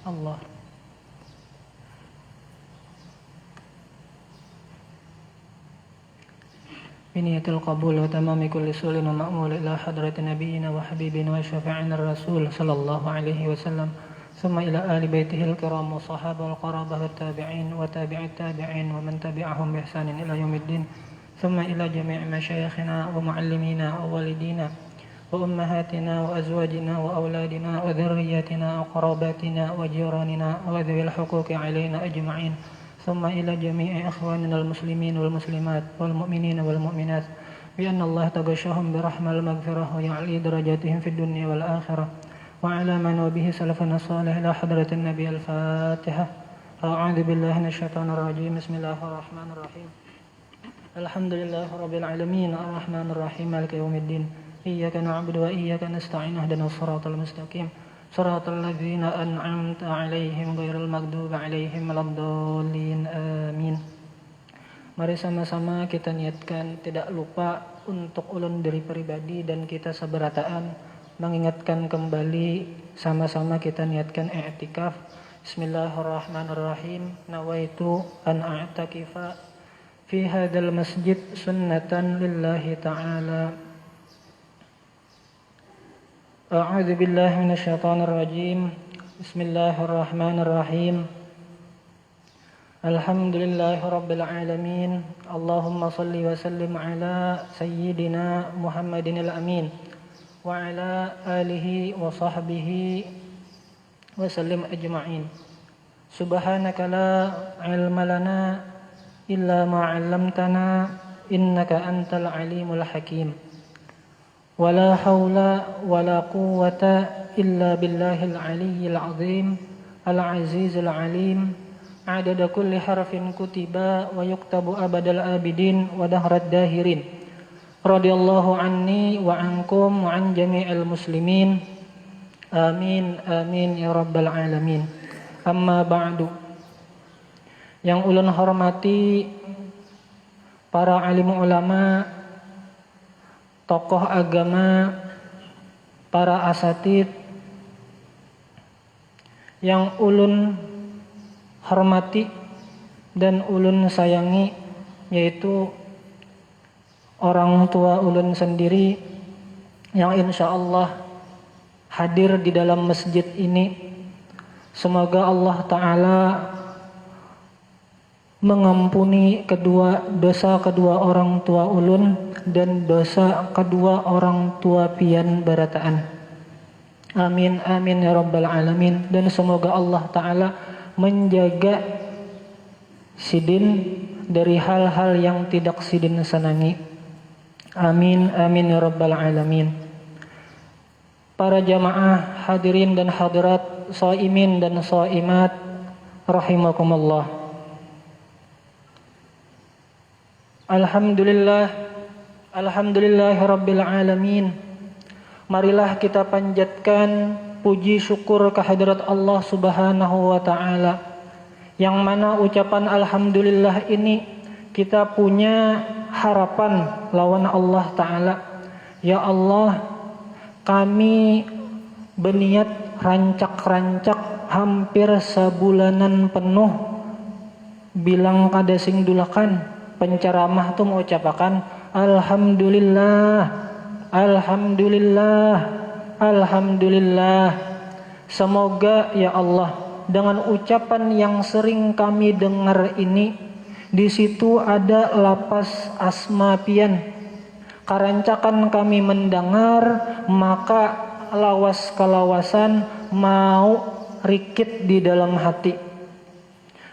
Allah. بنية القبول وتمام كل سؤال ومأمول إلى حضرة نبينا وحبيبنا وشفيعنا الرسول صلى الله عليه وسلم، ثم إلى آل بيته الكرام والصحابة والقرابة والتابعين وتابع التابعين ومن تبعهم بإحسان إلى يوم الدين، ثم إلى جميع مشايخنا ومعلمينا ووالدينا وأمهاتنا وأزواجنا وأولادنا وذرياتنا وقراباتنا وجيراننا وذوي الحقوق علينا أجمعين، ثم إلى جميع إخواننا المسلمين والمسلمات والمؤمنين والمؤمنات بأن الله تغشاهم برحمة المغفرة ويعلي درجاتهم في الدنيا والآخرة، وعلى من وبه سلفنا الصالح إلى حضرة النبي. الفاتحة. أعوذ بالله من الشيطان الرجيم. بسم الله الرحمن الرحيم. الحمد لله رب العالمين الرحمن الرحيم مالك يوم الدين إياك نعبد وإياك نستعين اهدنا الصراط المستقيم صراط الذين أنعمت عليهم غير المغضوب عليهم ولا الضالين آمين. Mari sama-sama kita niatkan tidak lupa untuk ulun diri pribadi dan kita seberataan mengingatkan kembali sama-sama kita niatkan i'tikaf. Bismillahirrahmanirrahim. Nawaitu an a'takifa fi hadzal masjid sunnatan lillahi ta'ala. A'udzu billahi minasy syaithanir rajim. Bismillahirrahmanirrahim. Alhamdulillahi rabbil alamin. Allahumma shalli wa sallim ala sayyidina Muhammadinil amin wa ala alihi wa sahbihi wa sallim ajma'in. Subhanaka la ilma lana illa ma 'allamtana innaka antal alimul hakim. ولا حول ولا قوة إلا بالله العلي العظيم العزيز العليم عدد كل حرف كتب ويكتب أبد الآبدين ودهر الداهرين رضي الله عني وعنكم وعن جميع المسلمين آمين آمين يا رب العالمين. Amma ba'du. Yang ulun hormati para alim ulama, tokoh agama, para asatid, yang ulun hormati dan ulun sayangi, yaitu orang tua ulun sendiri yang insya Allah hadir di dalam masjid ini. Semoga Allah Ta'ala mengampuni dosa kedua orang tua ulun dan dosa kedua orang tua pian barataan. Amin amin ya rabbal alamin. Dan semoga Allah Ta'ala menjaga sidin dari hal-hal yang tidak sidin senangi. Amin amin ya rabbal alamin. Para jamaah hadirin dan hadirat, shaimin dan shaimat rahimakumullah. Alhamdulillahirabbil alamin. Marilah kita panjatkan puji syukur kehadirat Allah Subhanahu wa taala, yang mana ucapan alhamdulillah ini kita punya harapan lawan Allah Ta'ala. Ya Allah, kami berniat rancak-rancak hampir sebulanan penuh bilang kada sing dulakan penceramah tuh mau ucapakan alhamdulillah, alhamdulillah, alhamdulillah. Semoga ya Allah dengan ucapan yang sering kami dengar ini, di situ ada lapas asma pian. Karancakan kami mendengar, maka lawas kalawasan mau rikit di dalam hati.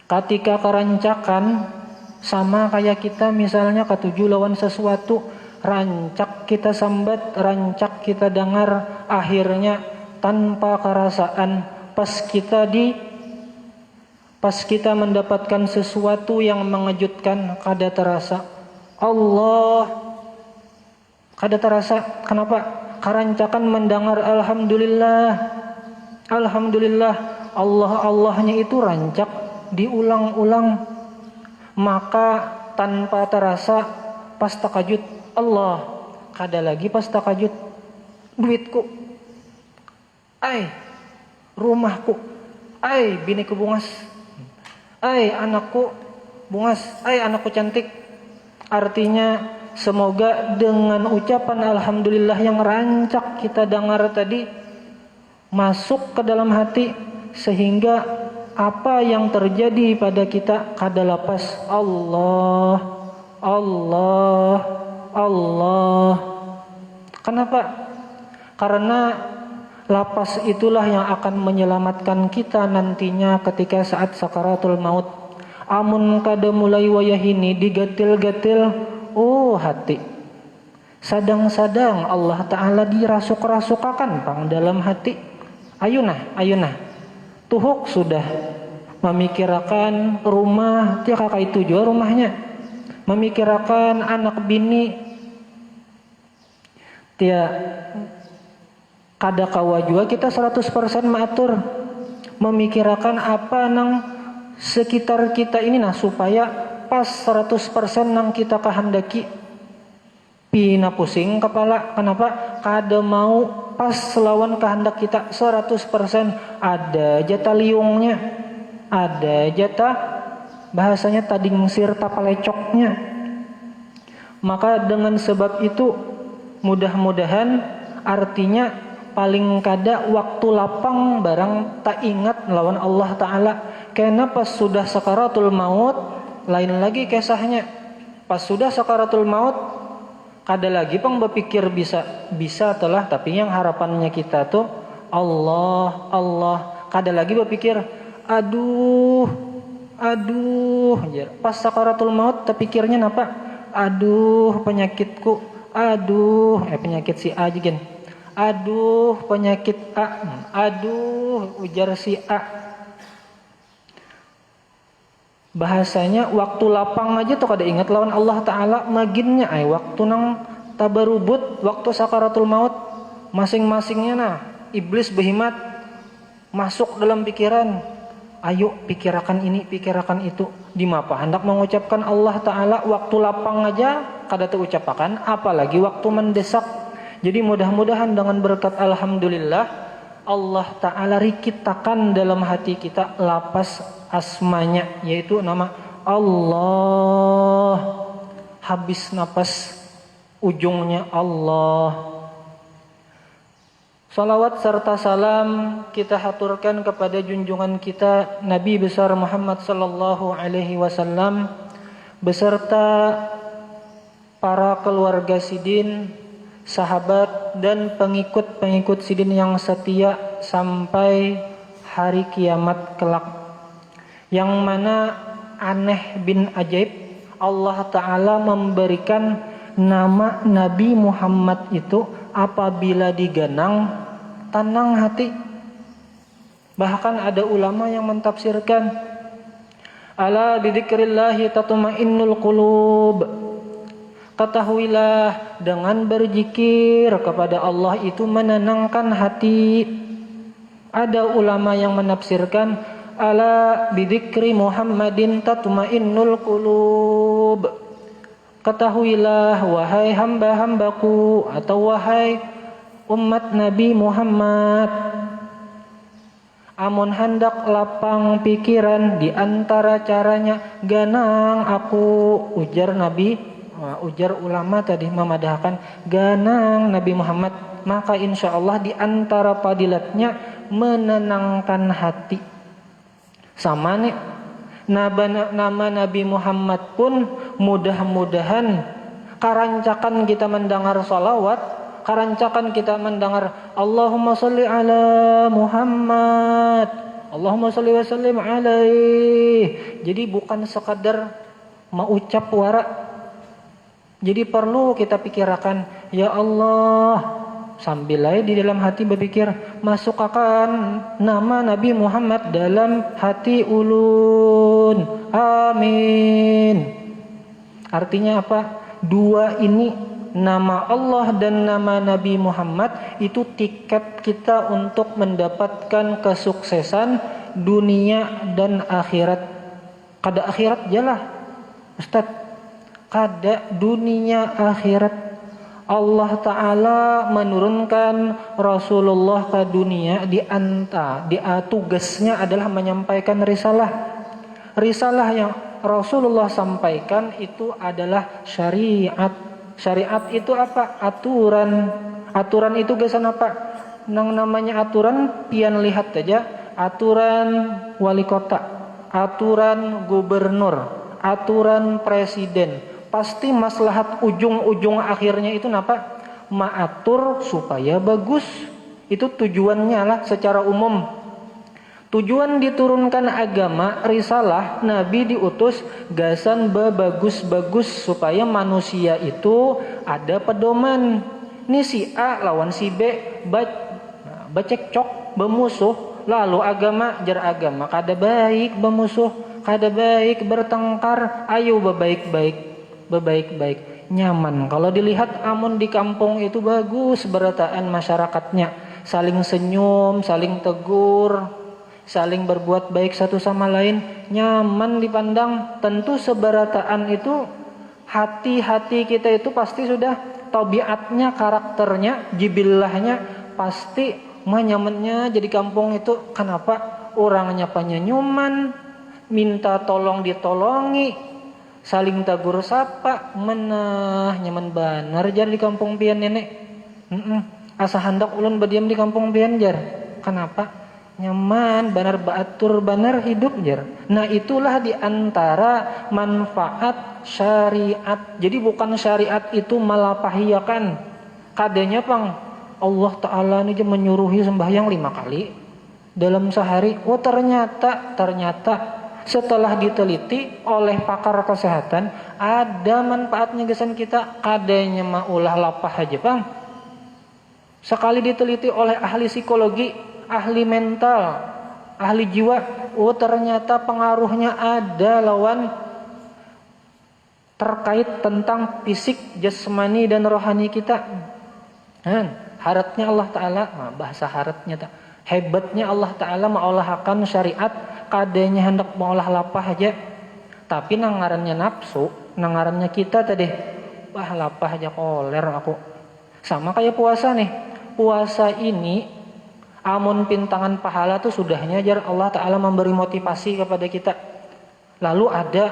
Ketika karancakan sama kayak kita misalnya ketuju lawan sesuatu, rancak kita sambat, rancak kita dengar, akhirnya tanpa kerasaan pas kita mendapatkan sesuatu yang mengejutkan, kada terasa. Allah kada terasa. Kenapa? Karancakan mendengar alhamdulillah, alhamdulillah. Allahnya itu rancak diulang-ulang, maka tanpa terasa pas takajud Allah, kada lagi pas takajud duitku, rumahku, Ai biniku bungas. Ai anakku bungas. Ai anakku cantik. Artinya semoga dengan ucapan alhamdulillah yang rancak kita dengar tadi masuk ke dalam hati, sehingga apa yang terjadi pada kita kada lapas Allah, Allah, Allah. Kenapa? Karena lapas itulah yang akan menyelamatkan kita nantinya ketika saat sakaratul maut. Amun kada mulai wayahini digatil-gatil hati. Sadang-sadang Allah Ta'ala dirasuk-rasukakan pang dalam hati. Ayunah tuhuk sudah memikirkan rumah tia kakak itu juga rumahnya, memikirkan anak bini tia kada kawa juga kita 100% maatur, memikirkan apa nang sekitar kita ini supaya pas 100% nang kita kehendaki. Pina pusing kepala, kenapa? Kada mau pas lawan kehendak kita 100%. Ada jatah liungnya, ada jatah bahasanya tadingsir tapalecoknya. Maka dengan sebab itu mudah-mudahan, artinya paling kada waktu lapang barang tak ingat lawan Allah Ta'ala. Karena pas sudah sakaratul maut lain lagi kisahnya. Pas sudah sakaratul maut kada lagi pang berpikir bisa telah, tapi yang harapannya kita tuh Allah, Allah. Kada lagi berpikir aduh. Pas sakaratul maut terpikirnya napa? Aduh penyakitku, aduh penyakit si A jigen. Aduh penyakit A, aduh ujar si A. Bahasanya waktu lapang aja tuh kada ingat lawan Allah Ta'ala maginnya waktu nang tabarubut, waktu sakaratul maut masing-masingnya iblis behimat masuk dalam pikiran, ayo pikirakan ini, pikirakan itu. Di mapa hendak mengucapkan Allah Ta'ala waktu lapang aja kada terucapakan, apalagi waktu mendesak. Jadi mudah-mudahan dengan berkat alhamdulillah Allah Ta'ala rikitakan dalam hati kita lapas asmanya, yaitu nama Allah. Habis napas ujungnya Allah. Salawat serta salam kita haturkan kepada junjungan kita Nabi besar Muhammad sallallahu alaihi wasallam beserta para keluarga sidin, sahabat dan pengikut-pengikut sidin yang setia sampai hari kiamat kelak. Yang mana aneh bin ajaib, Allah Ta'ala memberikan nama Nabi Muhammad itu apabila diganang tenang hati. Bahkan ada ulama yang mentafsirkan, ala bidzikrillahi tatmainnul qulub. Ketahuilah dengan berzikir kepada Allah itu menenangkan hati. Ada ulama yang menafsirkan ala bidzikri Muhammadin tatmainnul qulub. Ketahuilah wahai hamba-hambaku atau wahai umat Nabi Muhammad, amun hendak lapang pikiran di antara caranya ganang aku, ujar Nabi, ujar ulama tadi memadahkan ganang Nabi Muhammad, maka insya Allah di antara padilatnya menenangkan hati. Sama nih nama Nabi Muhammad pun mudah-mudahan karancakan kita mendengar salawat, karancakan kita mendengar Allahumma salli ala Muhammad, Allahumma salli wa sallim alaih. Jadi bukan sekadar mengucap wara, jadi perlu kita pikirkan ya Allah, sambil aja di dalam hati berpikir masukkan nama Nabi Muhammad dalam hati ulun, amin. Artinya apa? Dua ini, nama Allah dan nama Nabi Muhammad, itu tiket kita untuk mendapatkan kesuksesan dunia dan akhirat. Kada akhirat jelah Ustaz, kada dunia akhirat. Allah Ta'ala menurunkan Rasulullah ke dunia tugasnya adalah menyampaikan risalah. Risalah yang Rasulullah sampaikan itu adalah syariat. Syariat itu apa? Aturan. Aturan itu gasan apa? Yang namanya aturan, pian lihat aja. Aturan wali kota, aturan gubernur, aturan presiden. Pasti maslahat ujung-ujung akhirnya itu napa? Maatur supaya bagus. Itu tujuannya lah secara umum. Tujuan diturunkan agama, risalah, Nabi diutus gasan bagus-bagus supaya manusia itu ada pedoman. Ini si A lawan si B bacekcok, bemusuh. Lalu agama jar agama kada baik bemusuh, kada baik bertengkar. Ayo bebaik-baik, nyaman. Kalau dilihat amun di kampung itu bagus berataan masyarakatnya, saling senyum, saling tegur, saling berbuat baik satu sama lain, nyaman dipandang. Tentu seberataan itu hati-hati kita itu pasti sudah tabiatnya, karakternya, jibillahnya pasti nyamannya jadi kampung itu. Kenapa? Orangnya penyanyuman, minta tolong ditolongi, saling tegur sapa, nyaman banar jar di kampung pian nenek. Asa hendak ulun berdiam di kampung pian jar. Kenapa? Nyaman, banar baatur, banar hidup jar. Nah itulah diantara manfaat syariat. Jadi bukan syariat itu malapahiyakan. Kadanya pang Allah Ta'ala ini menyuruhi sembahyang 5 kali dalam sehari. Oh ternyata setelah diteliti oleh pakar kesehatan ada manfaatnya gesan kita. Kadanya maulah lapah aja bang. Sekali diteliti oleh ahli psikologi, ahli mental, ahli jiwa, oh ternyata pengaruhnya ada lawan terkait tentang fisik, jasmani dan rohani kita. Haratnya Allah Ta'ala, bahasa haratnya tak. Hebatnya Allah Ta'ala mengolahkan syariat, kadanya hendak mengolah lapah aja. Tapi nangarannya nafsu, nangarannya kita tadi, lapah aja koler aku. Sama kayak puasa nih. Puasa ini amun pintangan pahala tuh sudahnya jar Allah Ta'ala memberi motivasi kepada kita. Lalu ada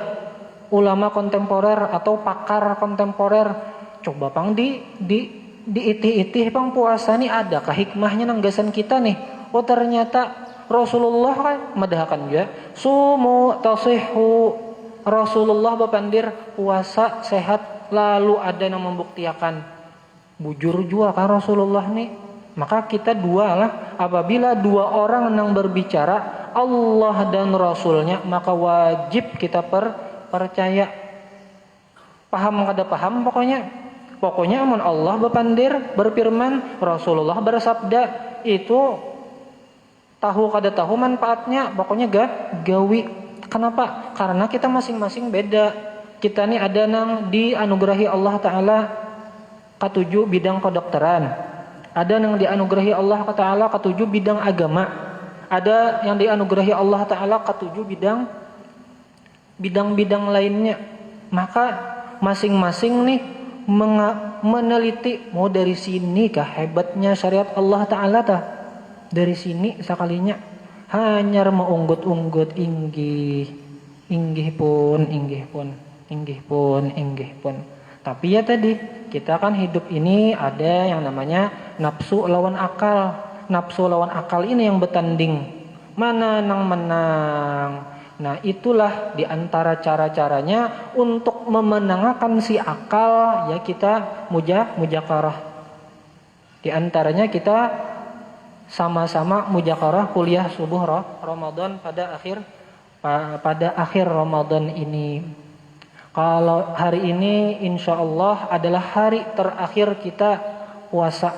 ulama kontemporer atau pakar kontemporer, coba pang diitih-itih pang puasa nih adakah hikmahnya nanggasan kita nih. Oh ternyata Rasulullah kan madahkan juga sumu tasihu. Rasulullah bapandir puasa sehat. Lalu ada yang membuktikan bujur jua kan Rasulullah nih. Maka kita dua lah, apabila dua orang yang berbicara Allah dan Rasulnya, maka wajib kita percaya. Paham kada paham Pokoknya amun Allah berpandir, berfirman, Rasulullah bersabda, itu tahu kada tahu manfaatnya, pokoknya gawi. Kenapa? Karena kita masing-masing beda. Kita nih ada yang dianugerahi Allah Ta'ala ketujuh bidang kedokteran. Ada yang dianugerahi Allah Ta'ala ketujuh bidang agama. Ada yang dianugerahi Allah Ta'ala ketujuh bidang-bidang lainnya. Maka masing-masing nih meneliti mau dari sini kah hebatnya syariat Allah Ta'ala tah. Dari sini sekalinya hanya mengunggut-unggut inggih pun. Tapi ya tadi kita kan hidup ini ada yang namanya nafsu lawan akal. Nafsu lawan akal ini yang bertanding. Mana nang menang. Nah itulah diantara cara-caranya untuk memenangkan si akal ya kita mujakarah. Di antaranya kita sama-sama mujakarah kuliah subuh Ramadan pada akhir Ramadan ini. Kalau hari ini insya Allah adalah hari terakhir kita puasa.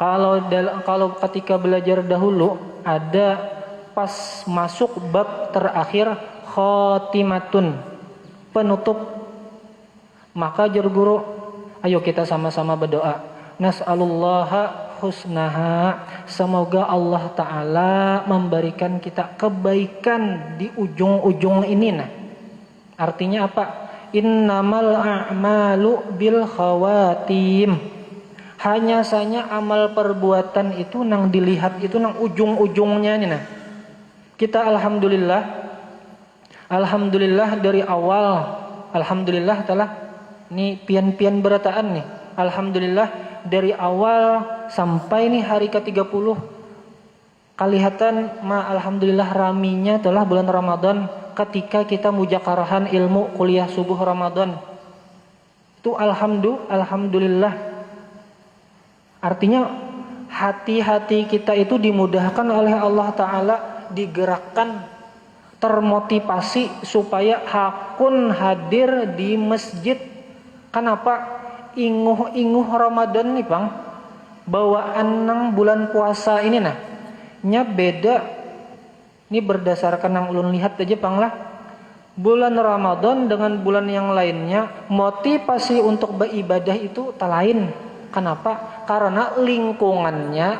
Kalau ketika belajar dahulu ada pas masuk bab terakhir khotimatun, penutup. Maka jar guru, ayo kita sama-sama berdoa. Nas'alullaha husnaha, semoga Allah Ta'ala memberikan kita kebaikan di ujung-ujung ini. Nah, artinya apa? innamal a'malu bil khawatim. Hanya saja amal perbuatan itu nang dilihat itu nang ujung-ujungnya nih nah. Kita alhamdulillah dari awal, alhamdulillah telah nih pian-pian berataan nih. Alhamdulillah dari awal sampai nih hari ke-30 kelihatan alhamdulillah raminya telah bulan Ramadan ketika kita mujaqarahan ilmu kuliah subuh Ramadan. Itu alhamdulillah. Artinya hati-hati kita itu dimudahkan oleh Allah Ta'ala, digerakkan, termotivasi supaya hakun hadir di masjid. Kenapa? Inguh Ramadan nih Bang, bawaan nang bulan puasa ini nah nya beda. Ini berdasarkan yang ulun lihat aja Bang lah. Bulan Ramadan dengan bulan yang lainnya motivasi untuk beribadah itu tak lain. Kenapa? Karena lingkungannya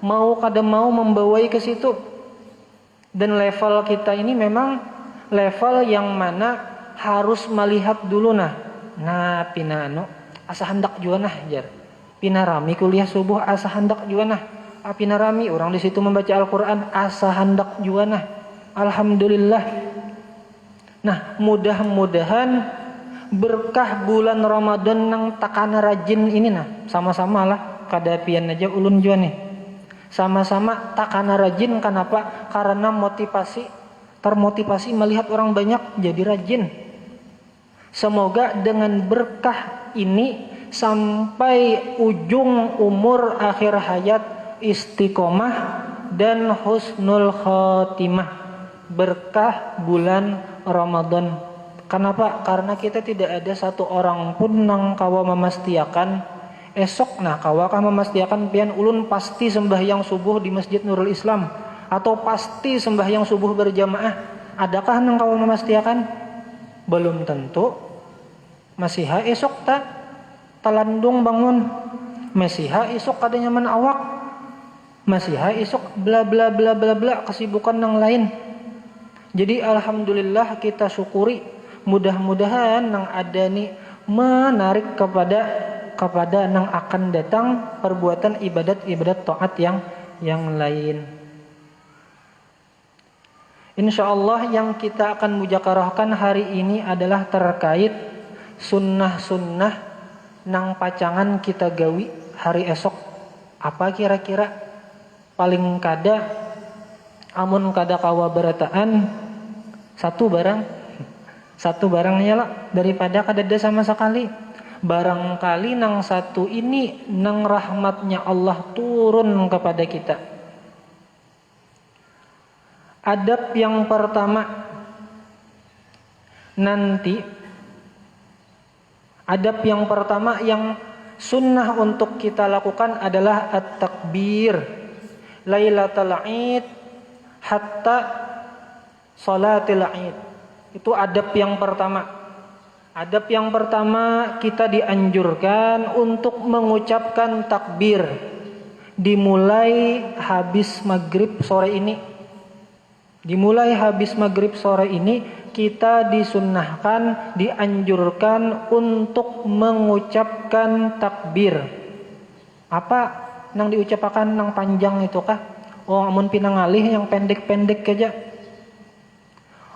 mau kada mau membawai ke situ. Dan level kita ini memang level yang mana harus melihat dulu nah. Nah pinano asa hendak jua nah jar. Pina rami kuliah subuh asa hendak jua nah. Pina rami orang di situ membaca Al-Qur'an asa hendak jua nah. Alhamdulillah. Nah, mudah-mudahan berkah bulan Ramadan nang takana rajin ini nah, sama-sama lah kadapian aja ulun jua nih. Sama-sama takana rajin. Kenapa? Karena termotivasi melihat orang banyak jadi rajin. Semoga dengan berkah ini sampai ujung umur akhir hayat istiqomah dan husnul khotimah. Berkah bulan Ramadan. Kenapa? Karena kita tidak ada satu orang pun nang kawa memastiakan esok nah kawa kah memastiakan pian ulun pasti sembahyang subuh di Masjid Nurul Islam atau pasti sembahyang subuh berjamaah. Adakah nang kawa memastiakan? Belum tentu. Masiha esok talandung bangun. Masiha esok kada nyaman awak. Masiha esok bla bla bla bla bla kesibukan nang lain. Jadi alhamdulillah kita syukuri. Mudah-mudahan nang ada nih menarik kepada nang akan datang perbuatan ibadat taat yang lain. Insyaallah yang kita akan mujakarahkan hari ini adalah terkait sunnah-sunnah nang pacangan kita gawi hari esok. Apa kira-kira paling kada amun kada kawa berataan satu barangnya lah daripada kadada sama sekali. Barangkali nang satu ini nang rahmatnya Allah turun kepada kita. Adab yang pertama yang sunnah untuk kita lakukan adalah at-takbir Lailatul Id hatta salatil Id. Itu adab yang pertama. Adab yang pertama kita dianjurkan untuk mengucapkan takbir dimulai habis maghrib sore ini. Dimulai habis maghrib sore ini kita disunnahkan, dianjurkan untuk mengucapkan takbir. Apa nang diucapkan nang panjang itu kah? Oh amun pinangalih yang pendek-pendek aja.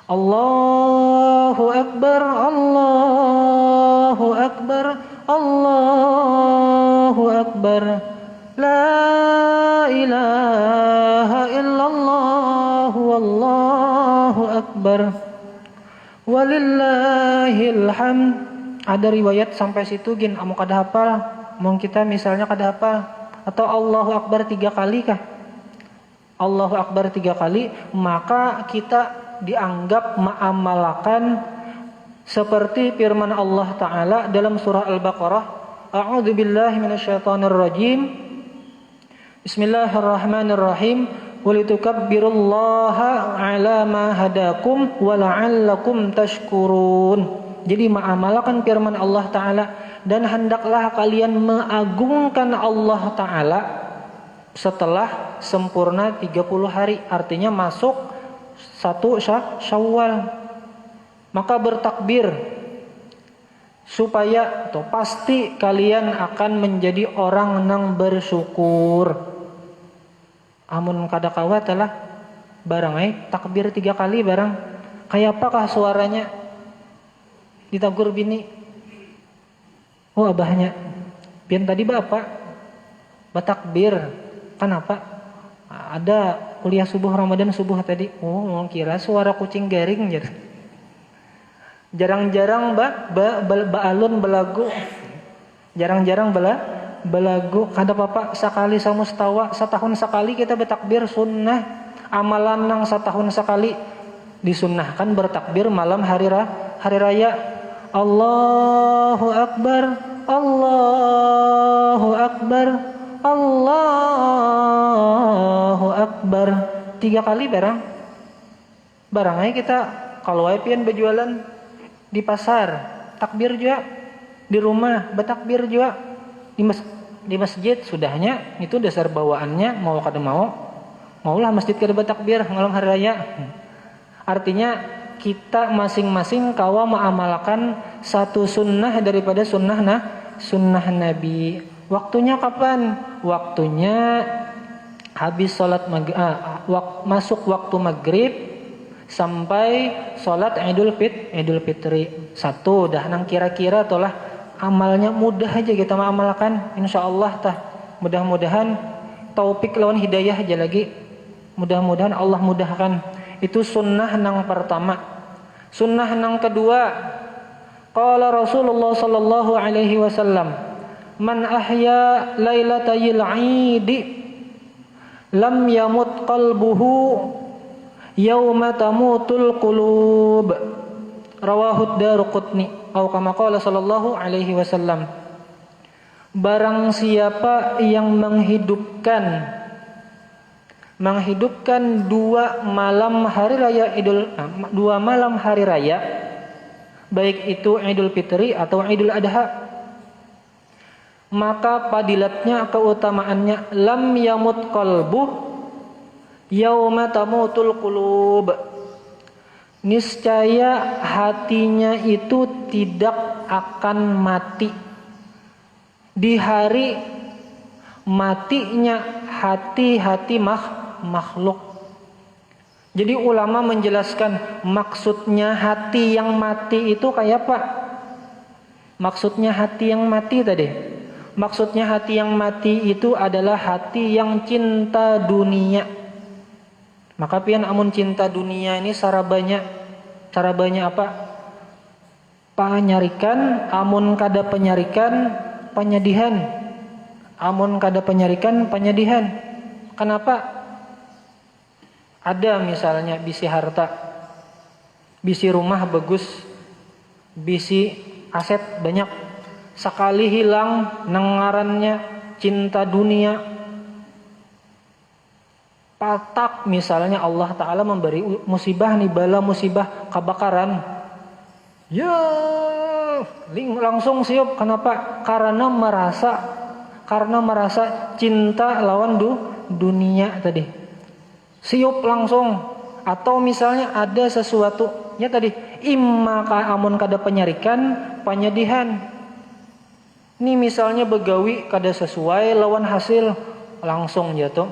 Allahu Akbar, Allahu Akbar, Allahu Akbar, La ilaha illallah, Wallahu Akbar, Walillahil hamd. Ada riwayat sampai situ gin, amu kada hafal, mau kita misalnya kada hafal, atau Allahu Akbar 3 kali kah? Allahu Akbar 3 kali, maka kita dianggap mengamalkan seperti firman Allah Ta'ala dalam surah Al-Baqarah. A'udzu billahi minasyaitonir rajim. Bismillahirrahmanirrahim. Walitukabbirullaha 'ala ma hadakum wa la'allakum tashkurun. Jadi mengamalkan firman Allah Ta'ala dan hendaklah kalian mengagungkan Allah Ta'ala setelah sempurna 30 hari, artinya masuk 1 Syawal. Maka bertakbir supaya atau pasti kalian akan menjadi orang yang bersyukur. Amun kada kawa telah barang takbir 3 kali barang. Kayak apakah suaranya? Ditagur bini. Oh abahnya. Pian tadi bapak batakbir. Kenapa? Ada kuliah subuh Ramadan subuh tadi. Oh kira suara kucing garing jadi. Jarang-jarang baalun belagu. Jarang-jarang belagu. Kada papa sekali samustawa, setahun sekali kita bertakbir sunnah. Amalan nang setahun sekali disunnahkan bertakbir malam hari raya. Allahu Akbar, Allahu Akbar, Allahu Akbar. 3 kali barang aja kita kalau pian berjualan di pasar takbir juga, di rumah bertakbir juga, di masjid sudahnya itu dasar bawaannya mau kada maulah masjid kada bertakbir malam hari raya. Artinya kita masing-masing kawa mengamalkan satu sunnah daripada sunnah Nabi. Waktunya kapan? Waktunya habis sholat masuk waktu maghrib sampai sholat Idul Fitri. Satu dah nang kira-kira tolah amalnya mudah aja kita mengamalkan insyaallah tah. Mudah-mudahan taufik lawan hidayah aja lagi. Mudah-mudahan Allah mudahkan. Itu sunnah nang pertama. Sunnah nang kedua, qala Rasulullah sallallahu alaihi wasallam, man ahya lailatayil 'idi lam yamut qalbuhu yauma tamutul qulub. Rawahu Daruqutni atau kama qala sallallahu alaihi wasallam. Barang siapa yang menghidupkan 2 malam hari raya, baik itu Idul Fitri atau Idul Adha, maka padilatnya, keutamaannya, lam yamut qalbuh yauma tamutul qulub, niscaya hatinya itu tidak akan mati di hari matinya hati-hati makhluk. Jadi ulama menjelaskan maksudnya hati yang mati itu kayak apa? Maksudnya hati yang mati tadi. Maksudnya hati yang mati itu adalah hati yang cinta dunia. Maka pian amun cinta dunia ini sarabanya apa? Panyarikan, amun kada penyarikan penyedihan. Amun kada penyarikan penyedihan. Kenapa? Ada misalnya bisi harta, bisi rumah bagus, bisi aset banyak, sekali hilang nengarannya cinta dunia, patak misalnya Allah Ta'ala memberi musibah nih, bala musibah kebakaran, ya langsung siup. Kenapa? Karena merasa cinta lawan dunia tadi. Siup langsung. Atau misalnya ada sesuatu ya tadi, imma amun kada penyarikan penyedihan. Ini misalnya begawi kada sesuai lawan hasil, langsung jatuh.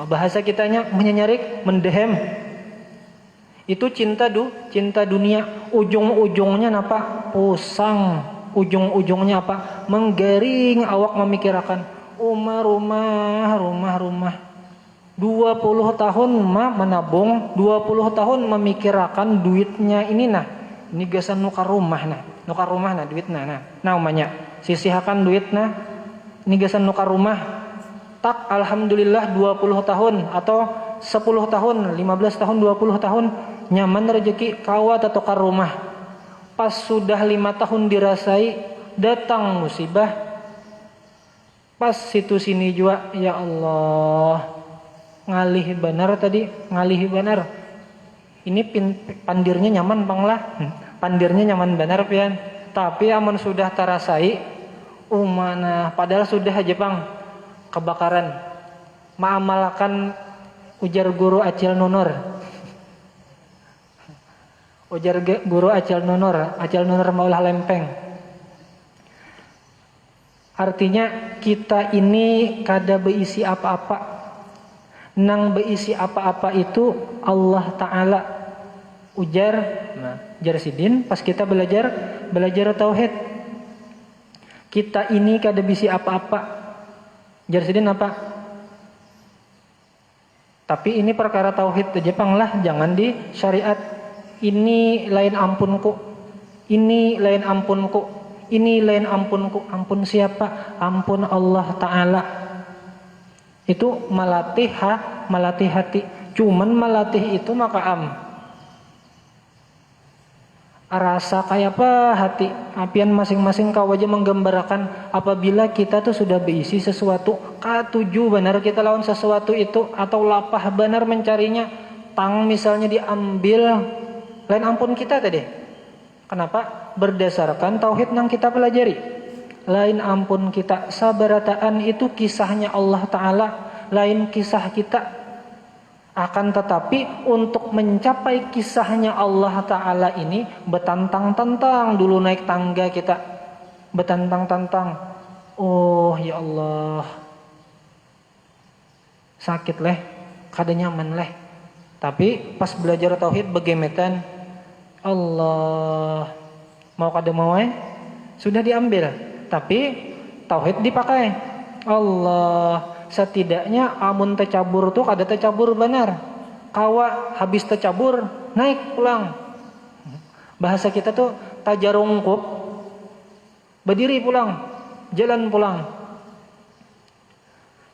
Bahasa kitanya menyenyarik, mendehem. Itu cinta dunia. Ujung-ujungnya apa? Pusang. Ujung-ujungnya apa? Menggaring awak memikirkan rumah. 20 tahun menabung, 20 tahun memikirkan duitnya ini ini gasan nukar rumah duitnya namanya sisihkan duitnya ini gasan nukar rumah. Tak alhamdulillah 20 tahun atau 10 tahun, 15 tahun, 20 tahun nyaman rezeki kawat atau tukar rumah. Pas sudah 5 tahun dirasai, datang musibah. Pas situ sini juga, ya Allah, ngalih benar. Ini pandirnya nyaman banglah, pandirnya nyaman benar pian. Tapi amun sudah terasai, umana padahal sudah aja bang kebakaran. Maamalkan ujar guru Acil Nunur. Ujar guru Acil Nunur maulah lempeng. Artinya kita ini kada beisi apa-apa. Nang beisi apa-apa itu Allah Ta'ala. Ujar jar sidin pas kita belajar tauhid. Kita ini kada bisi apa-apa. Jar sidin apa? Tapi ini perkara tauhid aja panglah, jangan di syariat. Ini lain ampunku. Ini lain ampunku. Ini lain ampunku. Ampun siapa? Ampun Allah Ta'ala. Itu melatih hati. Cuman melatih itu maka rasa kayak apa hati. Apian masing-masing kau aja menggambarkan apabila kita tuh sudah berisi sesuatu, katuju benar kita lawan sesuatu itu atau lapah benar mencarinya, tang misalnya diambil, lain ampun kita tadi. Kenapa? Berdasarkan tauhid yang kita pelajari. Lain ampun kita, sabarataan itu kisahnya Allah Ta'ala, lain kisah kita. Akan tetapi untuk mencapai kisahnya Allah Ta'ala ini betantang-tantang. Dulu naik tangga kita betantang-tantang. Oh ya Allah, sakit leh, kada nyaman leh. Tapi pas belajar tauhid begemetan, Allah mau kada mau sudah diambil. Tapi tauhid dipakai. Allah, setidaknya amun tercabur tuh kada tercabur benar. Kawa habis tercabur naik pulang. Bahasa kita tuh tajarungkup, berdiri pulang, jalan pulang.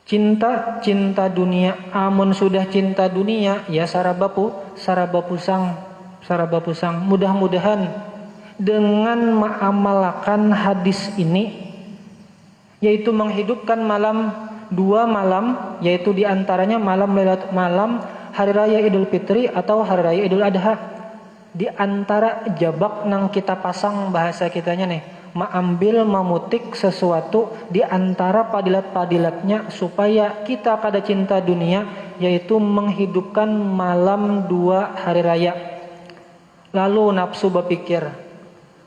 Cinta dunia. Amun sudah cinta dunia, ya sarabapusang. Mudah-mudahan dengan mengamalkan hadis ini, yaitu menghidupkan dua malam, yaitu diantaranya malam Hari Raya Idul Fitri atau Hari Raya Idul Adha. Di antara jabak nang kita pasang bahasa kitanya nih, memutik sesuatu di antara padilat-padilatnya supaya kita kada cinta dunia, yaitu menghidupkan malam 2 hari raya. Lalu nafsu berpikir,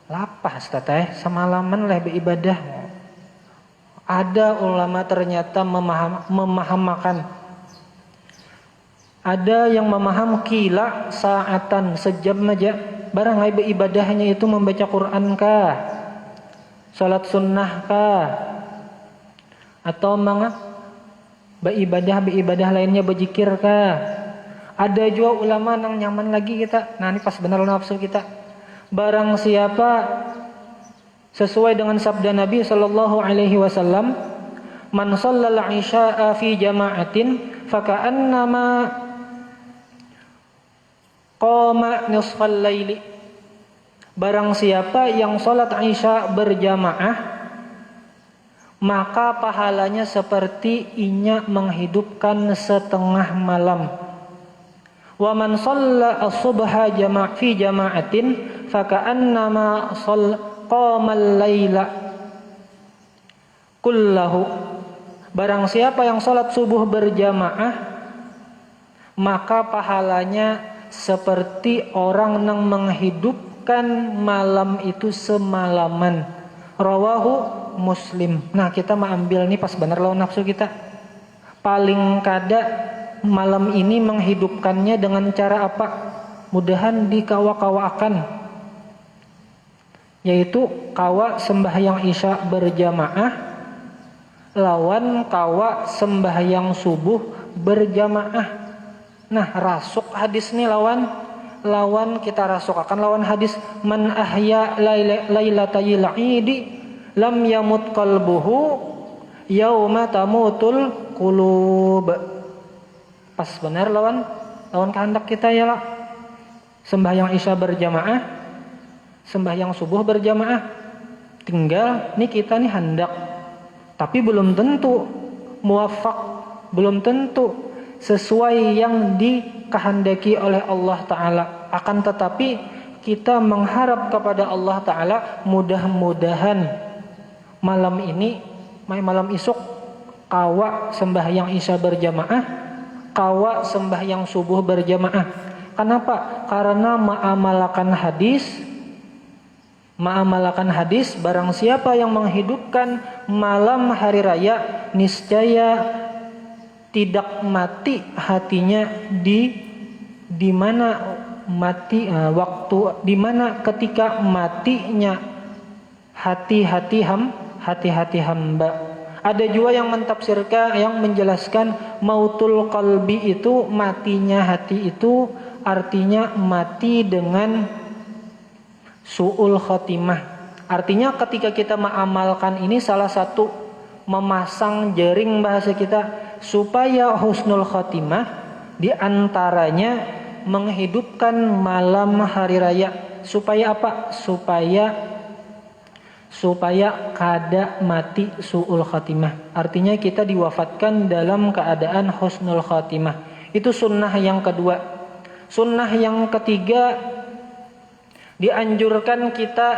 lapas teteh semalaman leh beribadah. Ada ulama ternyata memahamakan. Ada yang memaham kila saatan, sejam aja. Barang lai beribadahnya itu membaca Quran kah? Salat sunnah kah? Atau beribadah lainnya berzikir kah? Ada juga ulama yang nyaman lagi kita. Nah ini pas benar nafsu kita. Barang siapa sesuai dengan sabda Nabi sallallahu alaihi wasallam, man shallal isya'a fi jama'atin faka'annama qama nisfal laili. Barang siapa yang salat isya berjamaah, maka pahalanya seperti inya menghidupkan setengah malam. Wa man shalla as-subha fi jama'atin faka'annama qamal laila kullahu. Barang siapa yang salat subuh berjamaah, maka pahalanya seperti orang yang menghidupkan malam itu semalaman. Rawahu Muslim. Nah kita ambil nih pas benar lawan nafsu kita. Paling kada malam ini menghidupkannya dengan cara apa? Mudahan dikawa-kawakan, yaitu kawa sembahyang isya berjamaah lawan kawa sembahyang subuh berjamaah. Nah rasuk hadis nih lawan kita rasuk akan lawan hadis man ahya lailatayil idi lam yamut qalbuhu yauma tamutul qulub. Pas benar lawan kehendak kita ya lah. Sembahyang isya berjamaah, sembahyang subuh berjamaah. Tinggal nih kita nih hendak, tapi belum tentu muwafaq, belum tentu sesuai yang dikehendaki oleh Allah Ta'ala. Akan tetapi kita mengharap kepada Allah Ta'ala, mudah-mudahan malam ini, malam isuk, kawa sembahyang isya berjamaah, kawa sembahyang subuh berjamaah. Kenapa? Karena ma'amalakan hadis, barang siapa yang menghidupkan malam hari raya, niscaya tidak mati hatinya di mana mati waktu di mana ketika matinya hati-hati hamba. Ada juga yang mentafsirkan, yang menjelaskan mautul qalbi itu, matinya hati itu artinya mati dengan su'ul khotimah. Artinya ketika kita mengamalkan ini, salah satu memasang jaring bahasa kita supaya husnul khotimah, diantaranya menghidupkan malam hari raya. Supaya apa? Supaya kada mati su'ul khatimah. Artinya kita diwafatkan dalam keadaan husnul khatimah. Itu sunnah yang kedua. Sunnah yang ketiga, dianjurkan kita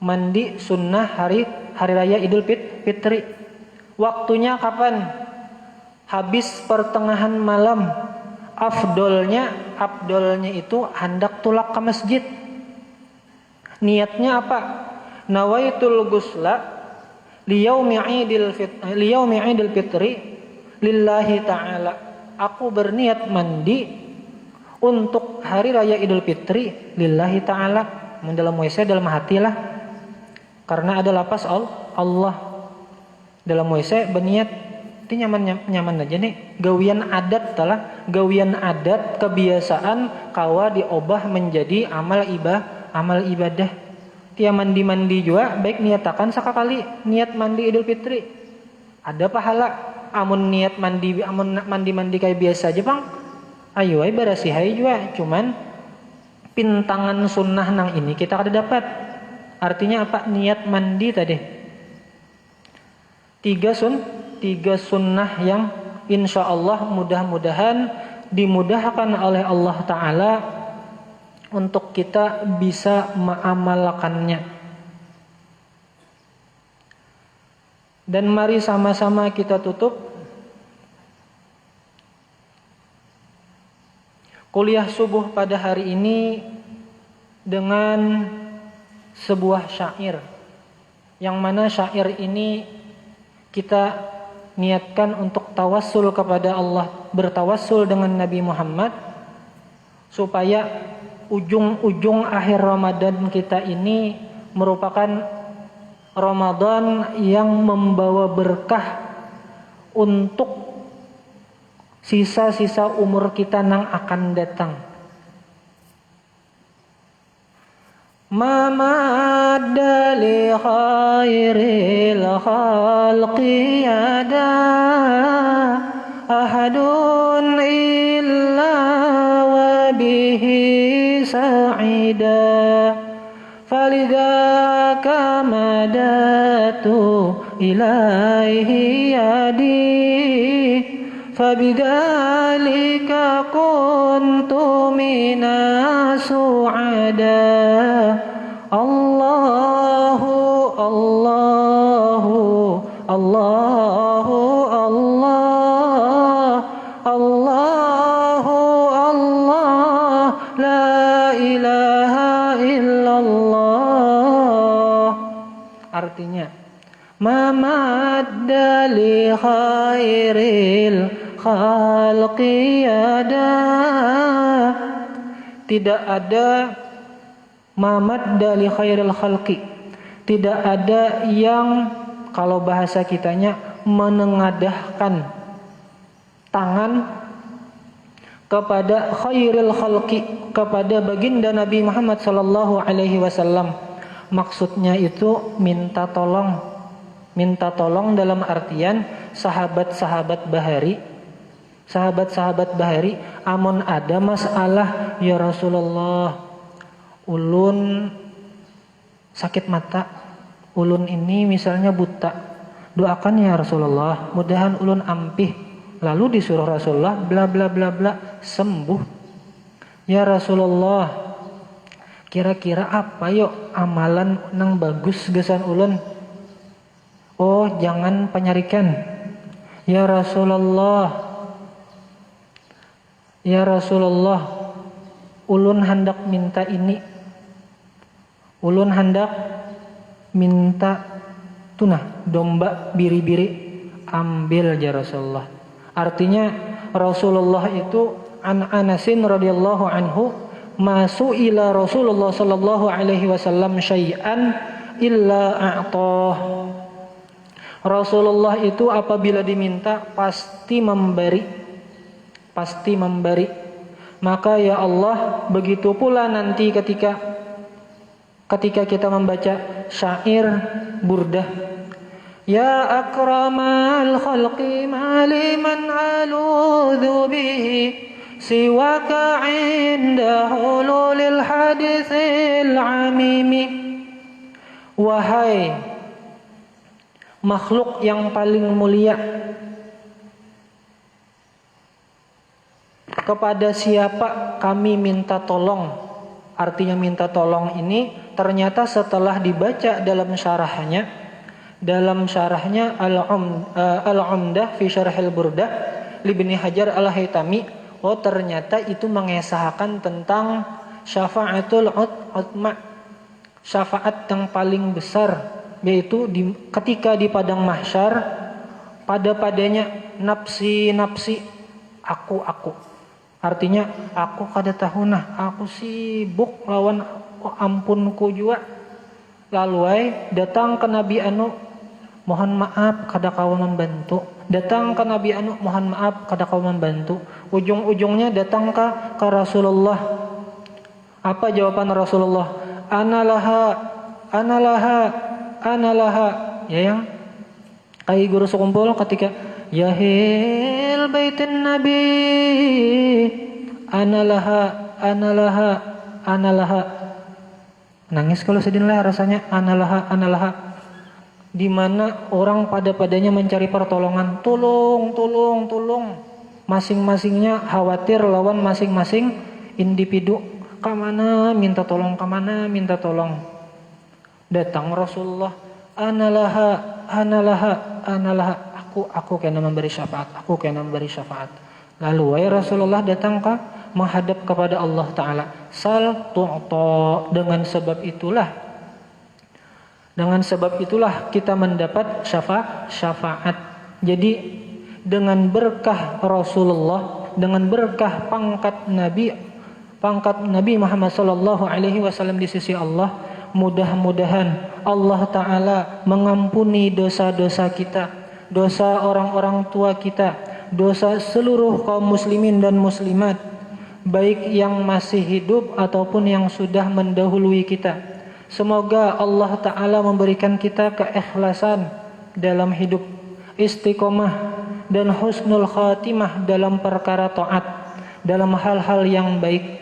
mandi sunnah hari raya Idul Fitri. Waktunya kapan? Habis pertengahan malam. Afdolnya itu hendak tulak ke masjid. Niatnya apa? Nawaitul ghusla liyaumi idil fitri lillahi ta'ala. Aku berniat mandi untuk hari raya Idul Fitri lillahi ta'ala. Dalam WC, dalam hati lah. Karena ada lapas Allah. Dalam WC berniat. Itu nyaman aja nih. Gawian adat kebiasaan kawa diubah menjadi amal ibadah. Tia mandi juga baik niatakan sekali niat mandi Idul Fitri. Ada pahala. Amun niat mandi kayak biasa aja bang. Ayo ay barasihai juga. Cuman pintangan sunnah nang ini kita kada dapat. Artinya apa? Niat mandi tadi. Tiga sunnah yang insya Allah mudah-mudahan dimudahkan oleh Allah Ta'ala untuk kita bisa mengamalkannya. Dan mari sama-sama kita tutup kuliah subuh pada hari ini dengan sebuah syair, yang mana syair ini kita niatkan untuk tawassul kepada Allah, bertawassul dengan Nabi Muhammad, supaya ujung-ujung akhir Ramadan kita ini merupakan Ramadan yang membawa berkah untuk sisa-sisa umur kita yang akan datang. Ma madda li khairil khalqi yada ahadun illa wa bihi sa'ida falidaka madatu ilaihi yadi fabidhalika kuntu minas su'ada. Allahu Allahu Allahu Allah Allahu Allah la ilaha illallah. Artinya ma madda li khairil khalqi yada, tidak ada mamad dari khairil khalqi, tidak ada yang kalau bahasa kitanya menengadahkan tangan kepada khairil khalqi, kepada baginda Nabi Muhammad sallallahu alaihi wasallam. Maksudnya itu minta tolong dalam artian sahabat-sahabat bahari, amun ada masalah ya Rasulullah, ulun sakit mata, ulun ini misalnya buta, doakan ya Rasulullah, mudahan ulun ampih. Lalu disuruh Rasulullah bla bla bla bla sembuh. Ya Rasulullah, kira-kira apa yuk amalan nang bagus gesan ulun? Oh, jangan penyarikan. Ya Rasulullah, ulun hendak minta ini. Ulun hendak minta tunah, domba biri-biri, ambil ya Rasulullah. Artinya Rasulullah itu an Anasin radhiyallahu anhu, masuk ila Rasulullah sallallahu alaihi wasallam syai'an illa a'tah. Rasulullah itu apabila diminta pasti memberi. Maka ya Allah, begitu pula nanti ketika kita membaca syair burdah, ya akramal khalqi maliman aludhu bihi siwaka inda hululil hadithil amimi. Wahai makhluk yang paling mulia, kepada siapa kami minta tolong? Artinya minta tolong ini ternyata setelah dibaca dalam syarahnya Al-Umdah fi Syarhil Burdah Ibnu Hajar Al-Haytami, ternyata itu mengesahkan tentang syafa'atul utma, syafaat yang paling besar, yaitu ketika di padang mahsyar, padanya nafsi aku. Artinya aku kada tahu aku sibuk lawan ampunku jua. Lalu datang ke Nabi anu, mohon maaf kada kau membantu. Datang ke Nabi anu, mohon maaf kada kau membantu. Ujung-ujungnya datang ke Rasulullah. Apa jawaban Rasulullah? Analaha. Ya yang kai guru sekumpul ketika Yahil baitin Nabi, analaha. Nangis kalau sedih lah rasanya, analaha. Di mana orang padanya mencari pertolongan, tolong. Masing-masingnya khawatir lawan masing-masing individu. Kamana minta tolong. Datang Rasulullah, analaha. Aku kena memberi syafaat. Lalu Rasulullah datang menghadap kepada Allah Ta'ala. Sal tu'ta. Dengan sebab itulah kita mendapat syafaat. Jadi dengan berkah Rasulullah, dengan berkah pangkat Nabi Muhammad sallallahu alaihi wasallam di sisi Allah, mudah-mudahan Allah Ta'ala mengampuni dosa-dosa kita, dosa orang-orang tua kita, dosa seluruh kaum muslimin dan muslimat, baik yang masih hidup ataupun yang sudah mendahului kita. Semoga Allah Ta'ala memberikan kita keikhlasan dalam hidup, istiqomah dan husnul khatimah dalam perkara taat, dalam hal-hal yang baik.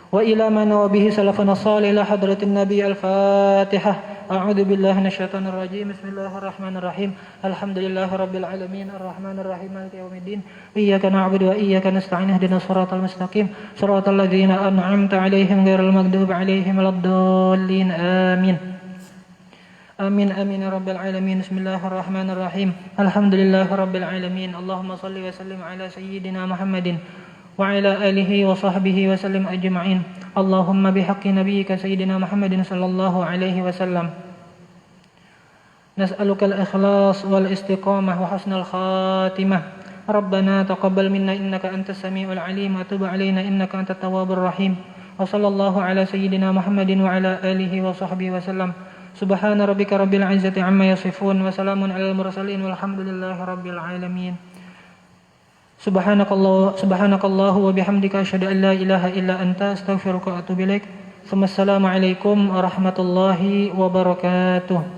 Wa ila man wa bihi salafuna salih ila hadratin nabi al-fatihah. A'udzu billahi minasyaitonir rajim. Bismillahirrahmanirrahim. Alhamdulillahirabbil alamin arrahmanir rahim maliki yaumiddin. Iyyaka na'budu wa iyyaka nasta'in ihdinas siratal mustaqim siratal ladzina an'amta 'alaihim ghairil maghdubi 'alaihim waladdallin. Amin ya rabbal alamin. Bismillahirrahmanirrahim. Alhamdulillahirabbil alamin. Allahumma shalli wa sallim ala sayyidina Muhammadin wa ala alihi wa sahbihi wa sallim ajma'in. Allahumma bihaqqi nabiyyika sayyidina Muhammadin sallallahu alaihi wasallam nas'aluka al-ikhlas wal istiqamah wa husnal khatimah. Rabbana taqabbal minna innaka antas samiul alim wa tub alaina innaka antat tawwabur rahim. Wa sallallahu ala sayyidina Muhammadin wa ala alihi wa sahbihi wasallam. Subhana rabbika rabbil izzati amma yasifun wa salamun alal mursalin walhamdulillahi rabbil alamin. Subhanakallahu wa bihamdika asyhadu an la ilaha illa anta astaghfiruka wa atubu ilaik. Assalamualaikum warahmatullahi wabarakatuh.